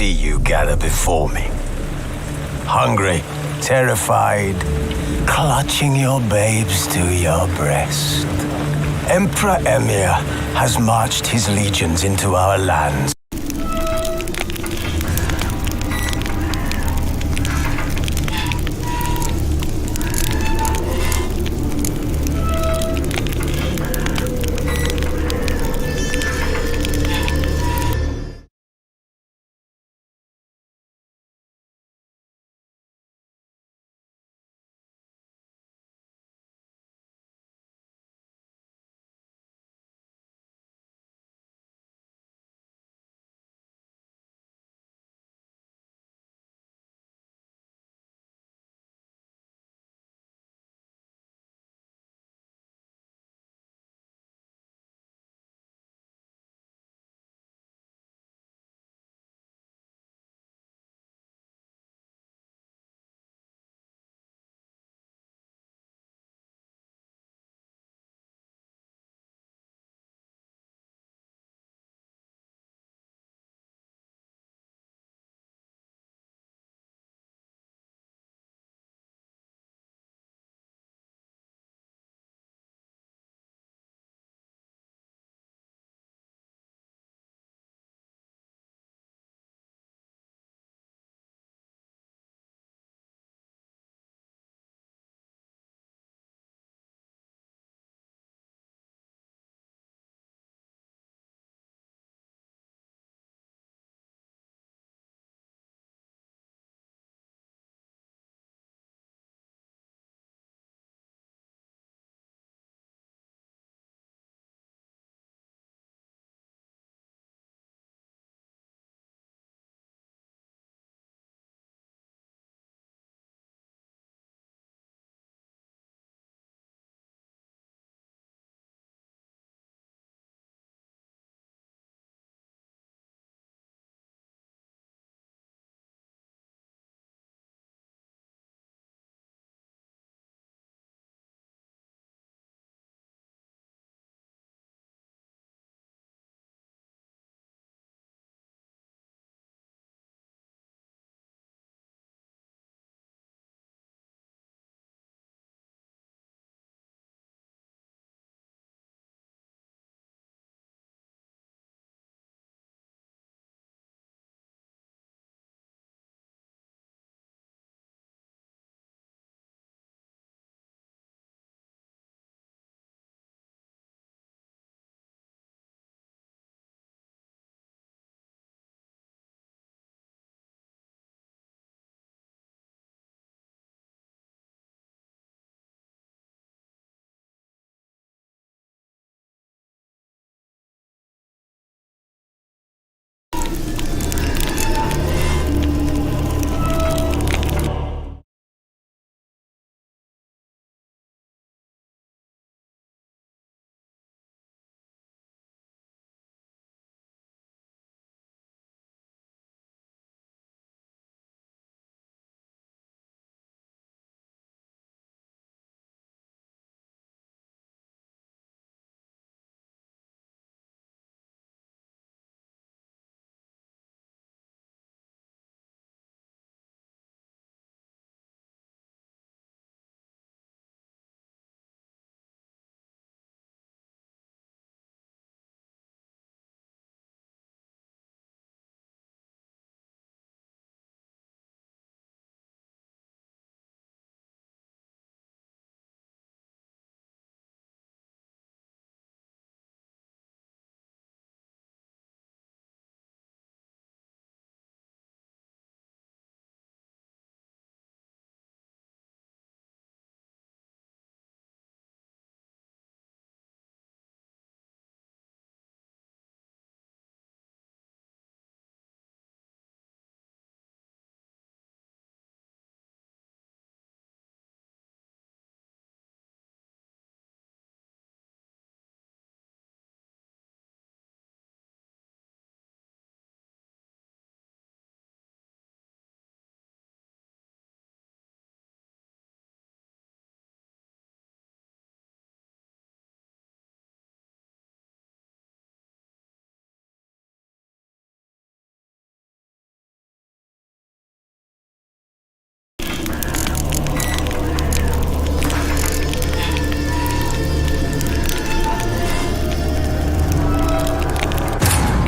see you gather before me. Hungry, terrified, clutching your babes to your breast. Emperor Emir has marched his legions into our lands.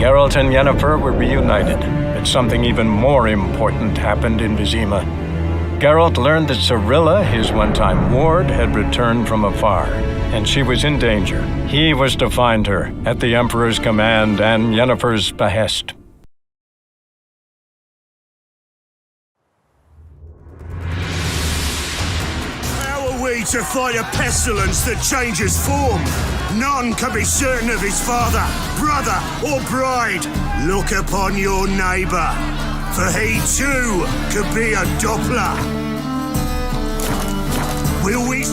Geralt and Yennefer were reunited, but something even more important happened in Vizima. Geralt learned that Cirilla, his one-time ward, had returned from afar, and she was in danger. He was to find her, at the Emperor's command and Yennefer's behest. How are we to fight a pestilence that changes form? None can be certain of his father, brother, or bride. Look upon your neighbor, for he too could be a Doppler. Will we?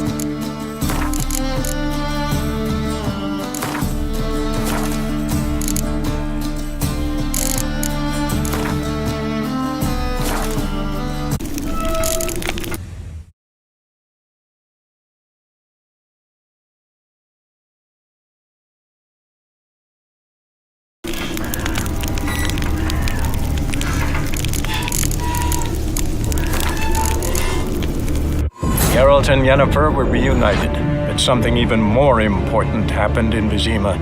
Geralt and Yennefer were reunited, but something even more important happened in Vizima.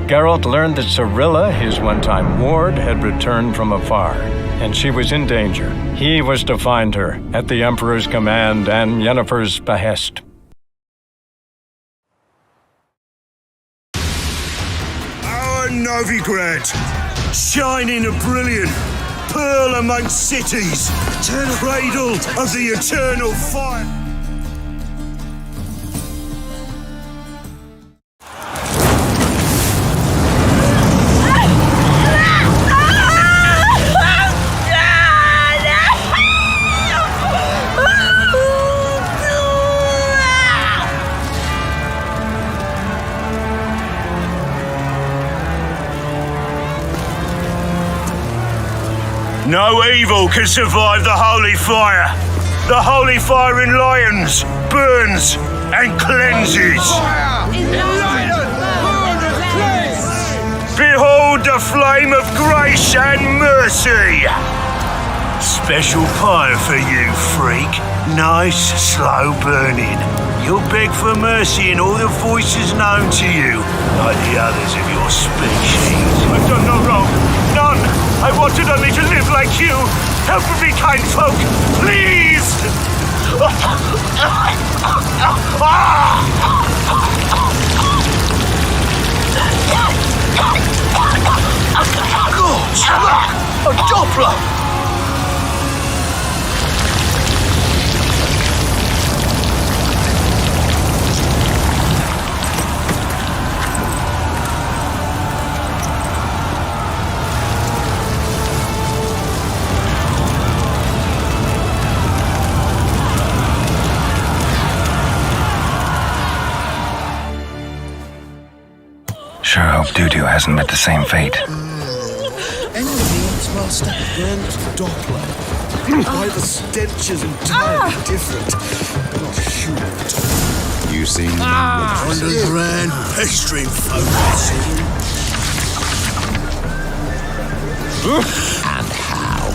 Geralt learned that Cirilla, his one-time ward, had returned from afar, and she was in danger. He was to find her, at the Emperor's command and Yennefer's behest. Our Novigrad, shining and brilliant, pearl amongst cities, cradle of the eternal fire. No evil can survive the holy fire. The holy fire enlightens, burns, and cleanses. Behold the flame of grace and mercy. Special fire for you, freak. Nice, slow burning. You'll beg for mercy in all the voices known to you, like the others of your species. I've done no wrong. None. I wanted only to live like you. Help me, kind folk, please! God, a Doppler! Sure hope Dudu hasn't met the same fate. Enemies, Master Grant Doppler. Why the stench is entirely different. Not human. You seen Underground pestering folk. and how?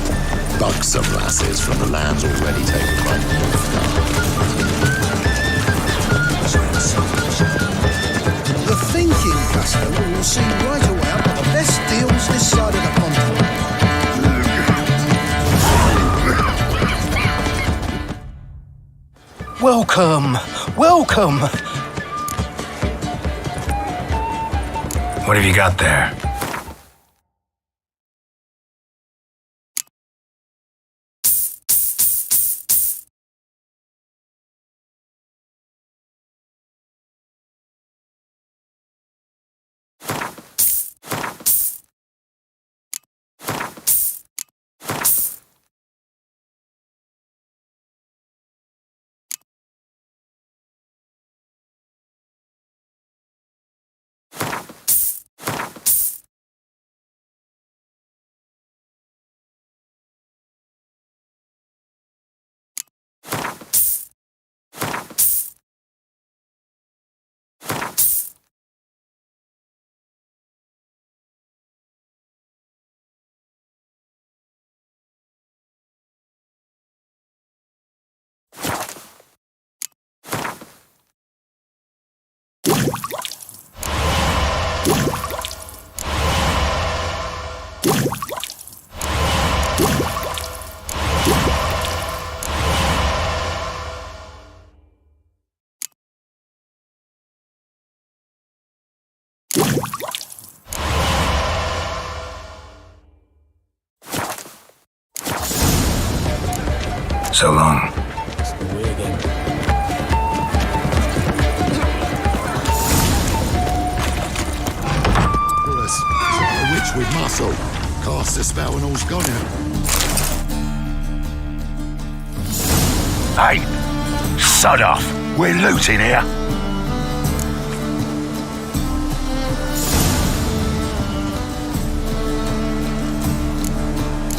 Buxom lasses from the lands already taken by The thinking customer will see right away I've got the best deals this side of the pond. Welcome, welcome. What have you got there? So long. A witch with muscle. Cast a spell and all's gone now. Hey, sod off. We're looting here.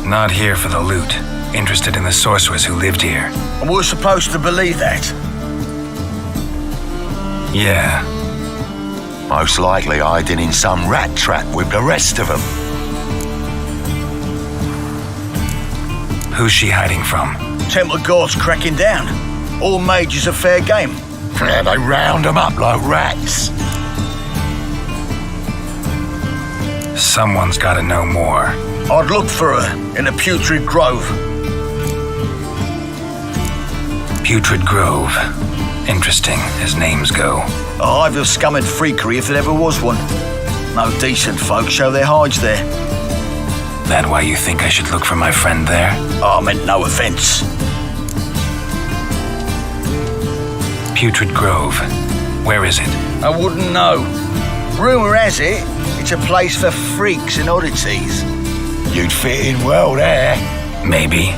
Not here for the loot. Interested in the sorceress who lived here. And we're supposed to believe that? Yeah. Most likely hiding in some rat trap with the rest of them. Who's she hiding from? Temple Guard's cracking down. All mages are fair game. Yeah, they round them up like rats. Someone's gotta know more. I'd look for her in the Putrid Grove. Putrid Grove. Interesting, as names go. A hive of scum and freakery if there ever was one. No decent folk show their hides there. That why you think I should look for my friend there? I meant no offence. Putrid Grove. Where is it? I wouldn't know. Rumour has it, it's a place for freaks and oddities. You'd fit in well there. Maybe.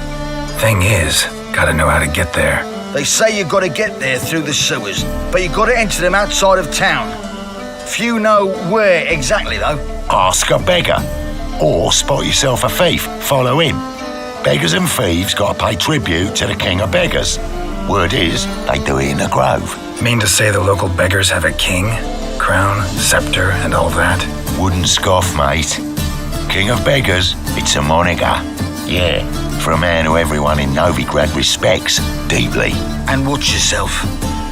Thing is, gotta know how to get there. They say you gotta get there through the sewers, but you gotta enter them outside of town. Few know where exactly, though. Ask a beggar. Or spot yourself a thief, follow him. Beggars and thieves gotta pay tribute to the king of beggars. Word is, they do it in the grove. Mean to say the local beggars have a king, crown, scepter, and all that? Wouldn't scoff, mate. King of beggars, it's a moniker. Yeah, for a man who everyone in Novigrad respects deeply. And watch yourself.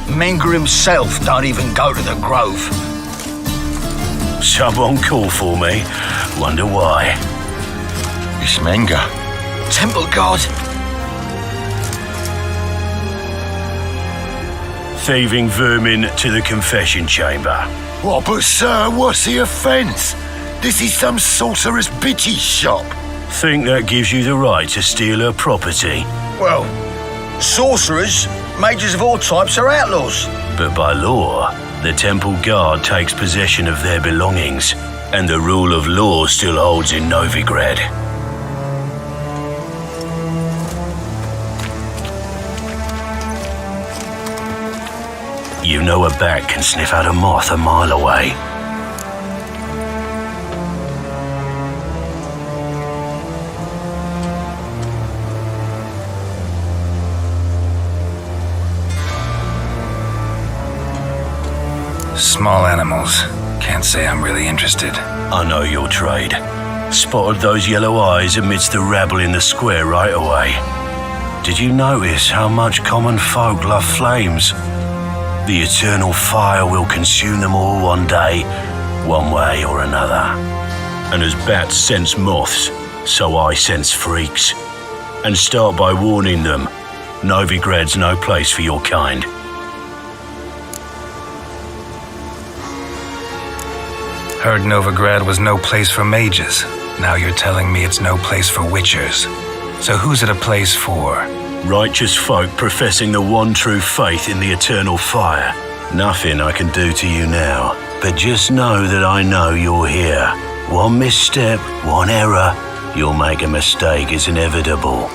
Menger himself don't even go to the grove. Someone call for me. Wonder why. It's Menger. Temple Guard. Thieving vermin to the confession chamber. What, but sir, what's the offence? This is some sorcerer's bitch's shop. Think that gives you the right to steal her property. Well, sorcerers, mages of all types are outlaws. But by law, the Temple Guard takes possession of their belongings, and the rule of law still holds in Novigrad. You know a bat can sniff out a moth a mile away. Small animals. Can't say I'm really interested. I know your trade. Spotted those yellow eyes amidst the rabble in the square right away. Did you notice how much common folk love flames? The eternal fire will consume them all one day, one way or another. And as bats sense moths, so I sense freaks. And start by warning them, Novigrad's no place for your kind. Heard Novigrad was no place for mages. Now you're telling me it's no place for witchers. So who's it a place for? Righteous folk professing the one true faith in the eternal fire. Nothing I can do to you now, but just know that I know you're here. One misstep, one error, you'll make a mistake is inevitable.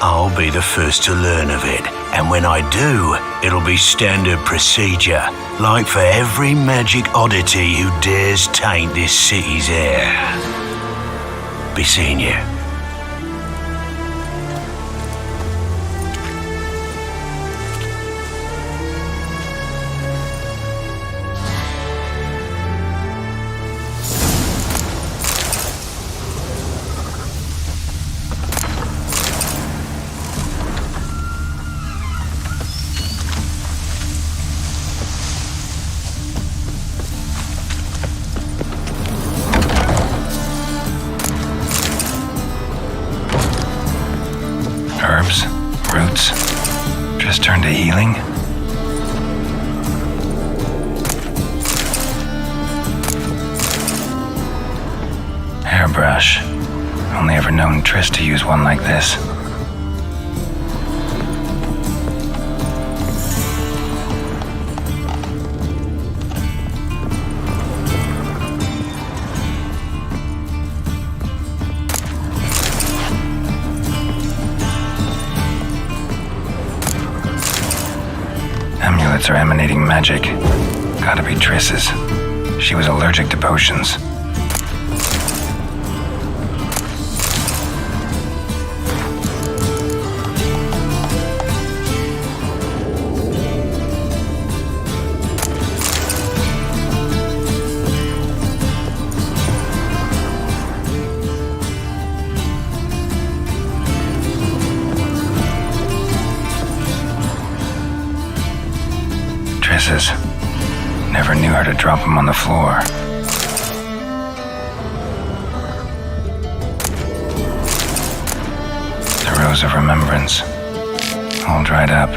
I'll be the first to learn of it, and when I do, it'll be standard procedure, like for every magic oddity who dares taint this city's air. Be seeing you. Herbs, roots, just turn to healing. Hairbrush. Only ever known Triss to use one like this. are emanating magic. Gotta be Triss's. She was allergic to potions. Triss's. Never knew how to drop them on the floor. The Rose of Remembrance. All dried up.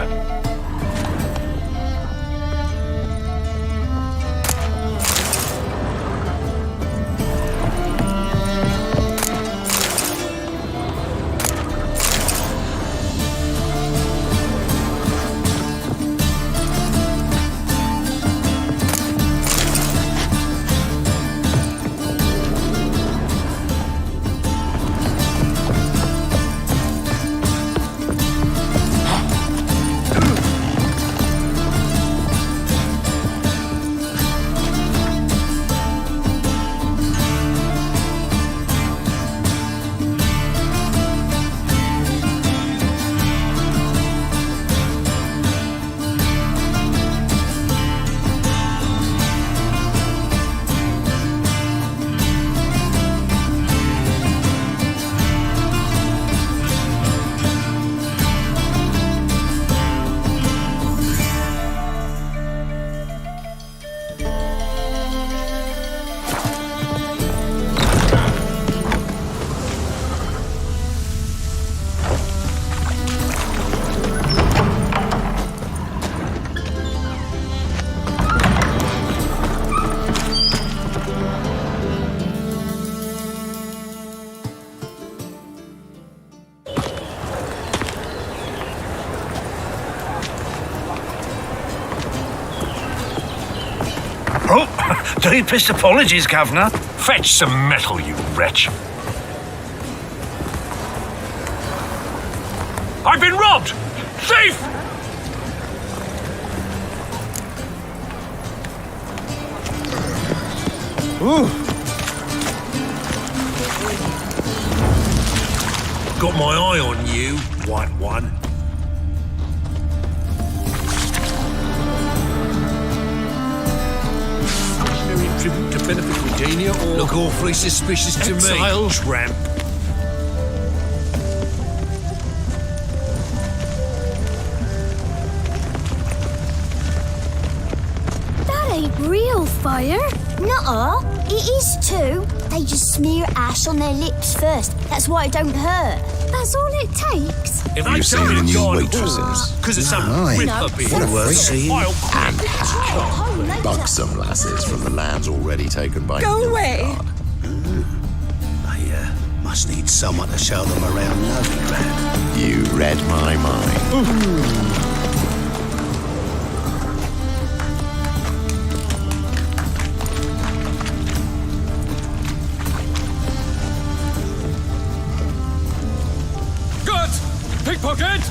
Oh, deepest apologies, Governor. Fetch some metal, you wretch. I've been robbed! Thief! Ooh. Got my eye on you, white one. Tribute to benefit Redania or look awfully suspicious to me, tramp. That ain't real fire. Nuh-uh. It is too. They just smear ash on their lips first. That's why it don't hurt. That's all it takes. If You've seen the new waitresses? Because of some Aye. ripper being What a worth freak. seeing. And how? Buxom lasses from the lands already taken by Go away. They must need someone to show them around Novigrad. You read my mind. Pickpocket!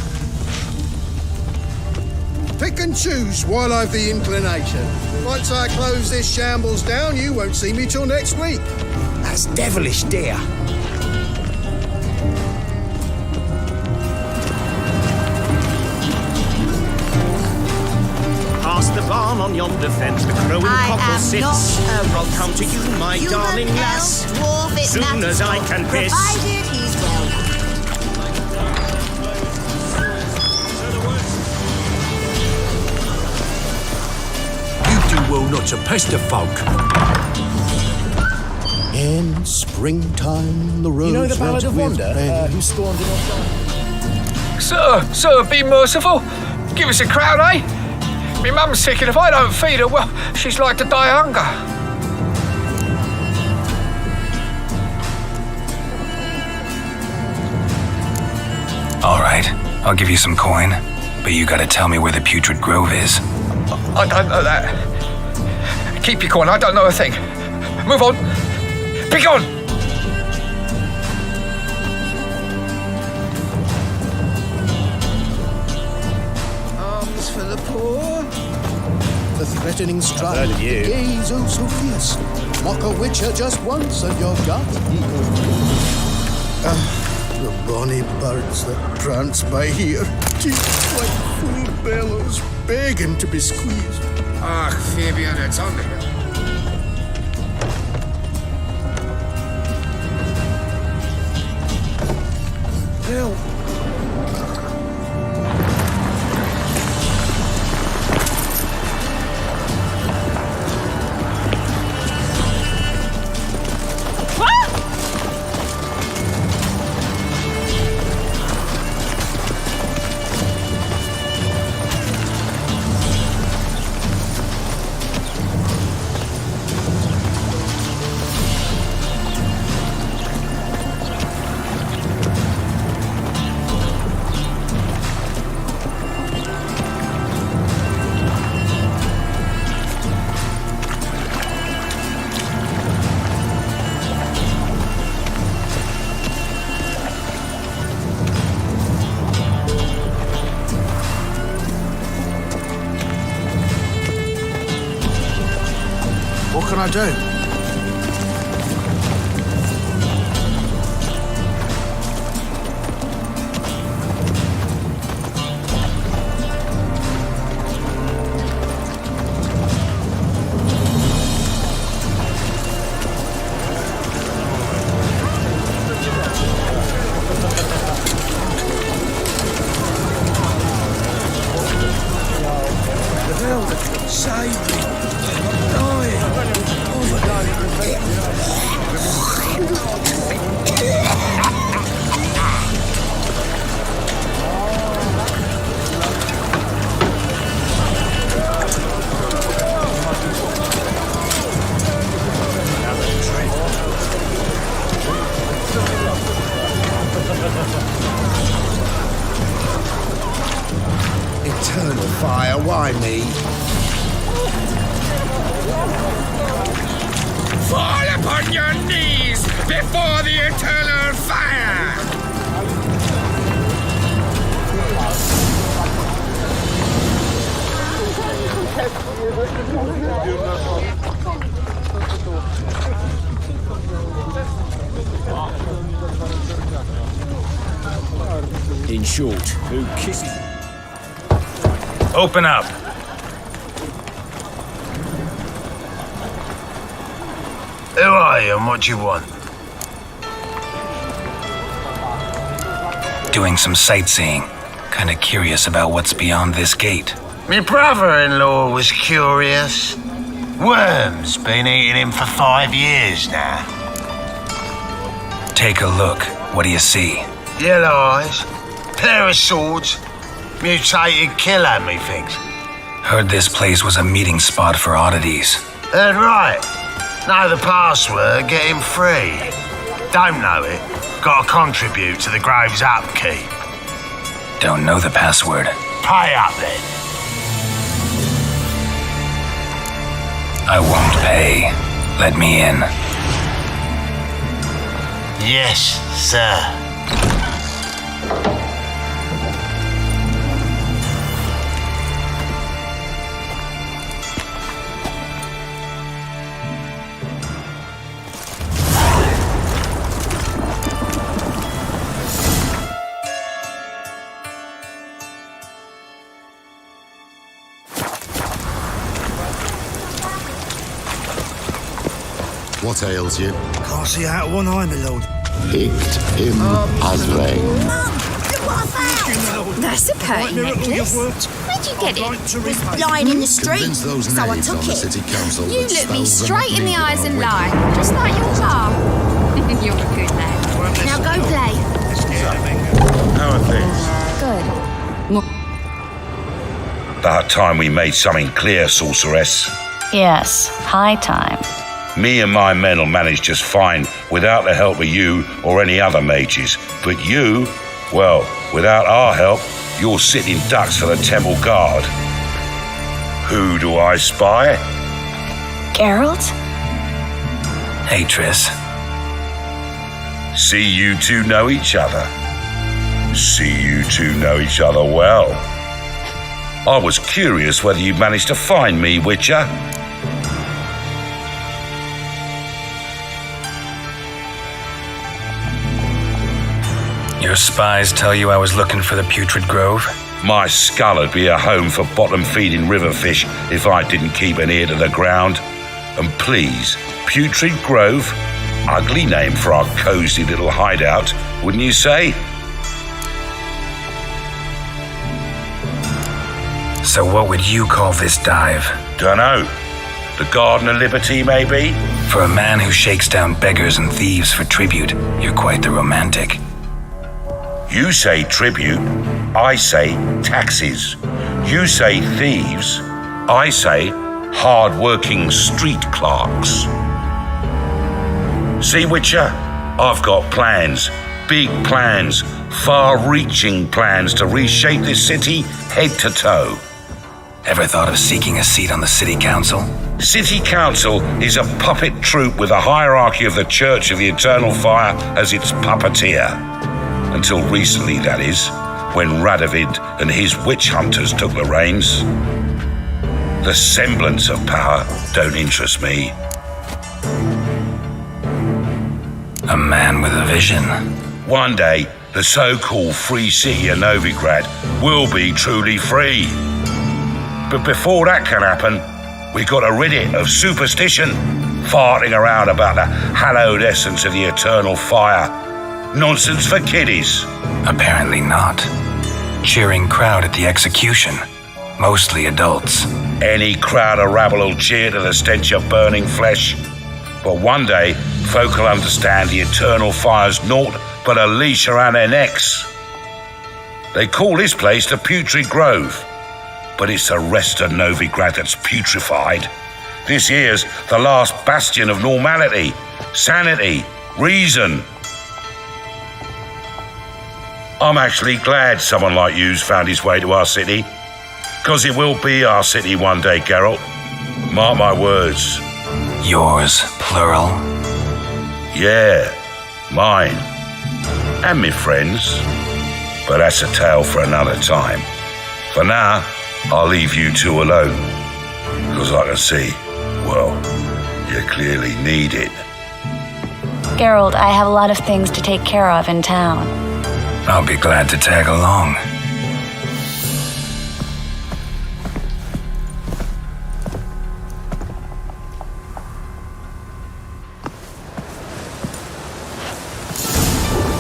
Pick and choose while I've the inclination. Once I close this shambles down, you won't see me till next week. That's devilish, dear. Past the barn on yonder fence, the crowing cockle sits. I'll come to you, my darling lass, soon as I can piss. Provided he's well. You do well not to pester folk. In springtime, the roads You know the Ballad of Wonder, who spawned in our Sir, be merciful. Give us a crown, eh? Me mum's sick, and if I don't feed her, well, she's like to die of hunger. All right, I'll give you some coin, but you gotta tell me where the Putrid Grove is. I don't know that. Keep your coin, I don't know a thing. Move on. Be gone! Arms for the poor. the threatening stride, the gaze oh so fierce. Mock a witcher just once and you're got the bonny birds that prance by here, teeth like full bellows, begging to be squeezed. Ach, Fabian, it's on the Help! What can I do? Save me! Eternal fire, why me? Fall upon your knees before the eternal fire! In short, who kisses... Open up. Who are you and what do you want? Doing some sightseeing. Kinda curious about what's beyond this gate. My brother-in-law was curious. Worms been eating him for 5 years now. Take a look. What do you see? Yellow eyes, pair of swords, mutated killer, methinks. Heard this place was a meeting spot for oddities. Heard right. Know the password, get him free. Don't know it, gotta contribute to the Grave's upkeep. Don't know the password. Pay up then. I won't pay. Let me in. Yes, sir. What ails you? Can't see out of one eye, my lord. Picked him as rain. That's a pretty necklace. Where'd you get it? It was lying in the street, Convince those so I knaves took on the it. city council You that look me spells straight in the are eyes and wicked. lie, just like your pa. You're a good lad. Now go play. How are things? Good. About time we made something clear, sorceress. Yes, high time. Me and my men will manage just fine without the help of you or any other mages. But you, well, without our help, you're sitting ducks for the temple guard. Who do I spy? Geralt? Hey, Triss. See you two know each other. See you two know each other well. I was curious whether you'd managed to find me, Witcher. Your spies tell you I was looking for the Putrid Grove? My skull would be a home for bottom-feeding river fish if I didn't keep an ear to the ground. And please, Putrid Grove? Ugly name for our cozy little hideout, wouldn't you say? So what would you call this dive? Dunno. The Garden of Liberty, maybe? For a man who shakes down beggars and thieves for tribute, you're quite the romantic. You say tribute, I say taxes. You say thieves, I say hard-working street clerks. See, Witcher, I've got plans, big plans, far-reaching plans to reshape this city head to toe. Ever thought of seeking a seat on the city council? City council is a puppet troupe with a hierarchy of the Church of the Eternal Fire as its puppeteer. Until recently, that is, when Radovid and his witch hunters took the reins. The semblance of power don't interest me. A man with a vision. One day, the so-called free city of Novigrad will be truly free. But before that can happen, we got to rid it of superstition, farting around about the hallowed essence of the eternal fire. Nonsense for kiddies. Apparently not. Cheering crowd at the execution. Mostly adults. Any crowd of rabble will cheer to the stench of burning flesh. But one day, folk will understand the eternal fire's naught but a leash around their necks. They call this place the Putrid Grove, but it's the rest of Novigrad that's putrefied. This here's the last bastion of normality, sanity, reason. I'm actually glad someone like you's found his way to our city, because it will be our city one day, Geralt. Mark my words. Yours, plural? Yeah, mine. And me friends. But that's a tale for another time. For now, I'll leave you two alone, because I can see, well, you clearly need it. Geralt, I have a lot of things to take care of in town. I'll be glad to tag along.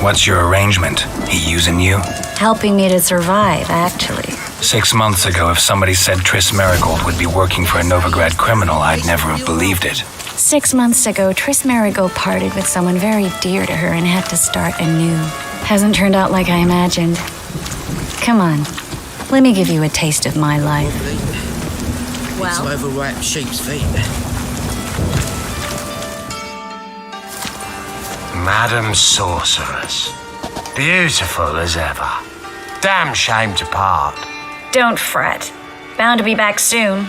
What's your arrangement? He using you? Helping me to survive, actually. 6 months ago, if somebody said Triss Marigold would be working for a Novigrad criminal, I'd never have believed it. 6 months ago, Triss Marigold parted with someone very dear to her and had to start anew. Hasn't turned out like I imagined. Come on, let me give you a taste of my life. Well, it's overripe sheep's feet. Madam Sorceress. Beautiful as ever. Damn shame to part. Don't fret. Bound to be back soon.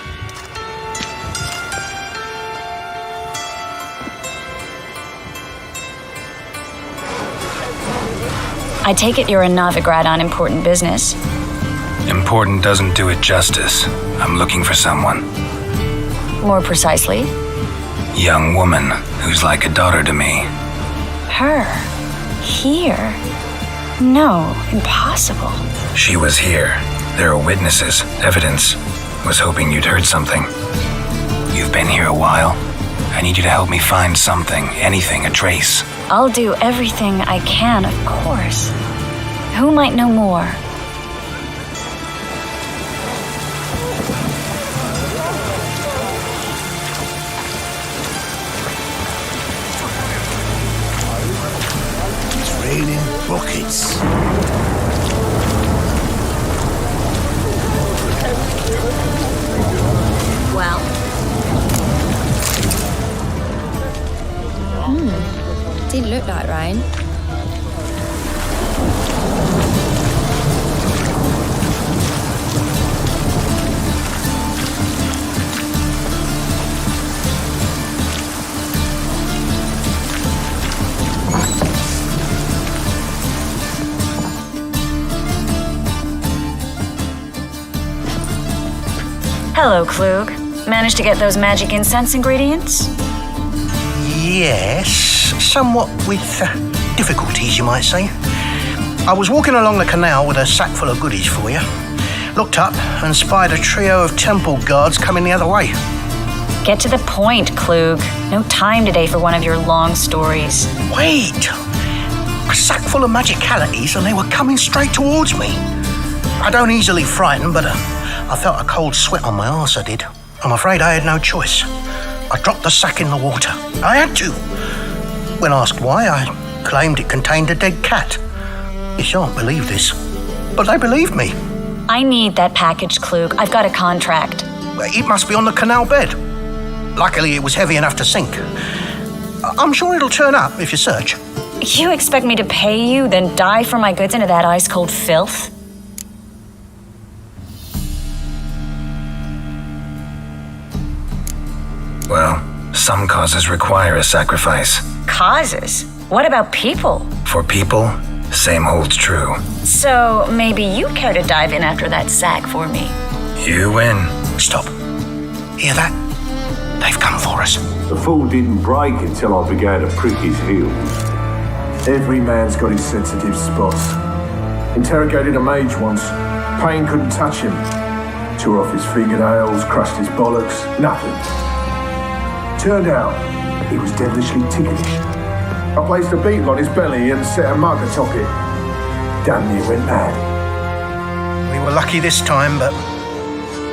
I take it you're in Novigrad on important business. Important doesn't do it justice. I'm looking for someone. More precisely? Young woman who's like a daughter to me. Her? Here? No, impossible. She was here. There are witnesses, evidence. Was hoping you'd heard something. You've been here a while. I need you to help me find something, anything, a trace. I'll do everything I can, of course. Who might know more? It's raining buckets. Well. Didn't look like rain. Hello, Klug. Managed to get those magic incense ingredients? Yes, somewhat with difficulties, you might say. I was walking along the canal with a sack full of goodies for you. Looked up and spied a trio of temple guards coming the other way. Get to the point, Klug. No time today for one of your long stories. Wait! A sack full of magicalities and they were coming straight towards me. I don't easily frighten, but I felt a cold sweat on my arse, I did. I'm afraid I had no choice. I dropped the sack in the water. I had to. When asked why, I claimed it contained a dead cat. You shan't believe this, but they believed me. I need that package, Klug. I've got a contract. It must be on the canal bed. Luckily, it was heavy enough to sink. I'm sure it'll turn up if you search. You expect me to pay you, then dive for my goods into that ice-cold filth? Well, some causes require a sacrifice. Causes? What about people? For people, same holds true. So maybe you care to dive in after that sack for me? You win. Stop. Hear that? They've come for us. The fall didn't break until I began to prick his heels. Every man's got his sensitive spots. Interrogated a mage once. Pain couldn't touch him. Tore off his fingernails, crushed his bollocks, nothing. Turned out, he was devilishly ticklish. I placed a beetle on his belly and set a mug atop it. Damn near went mad. We were lucky this time, but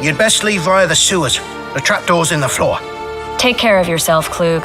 you'd best leave via the sewers. The trapdoor's in the floor. Take care of yourself, Klug.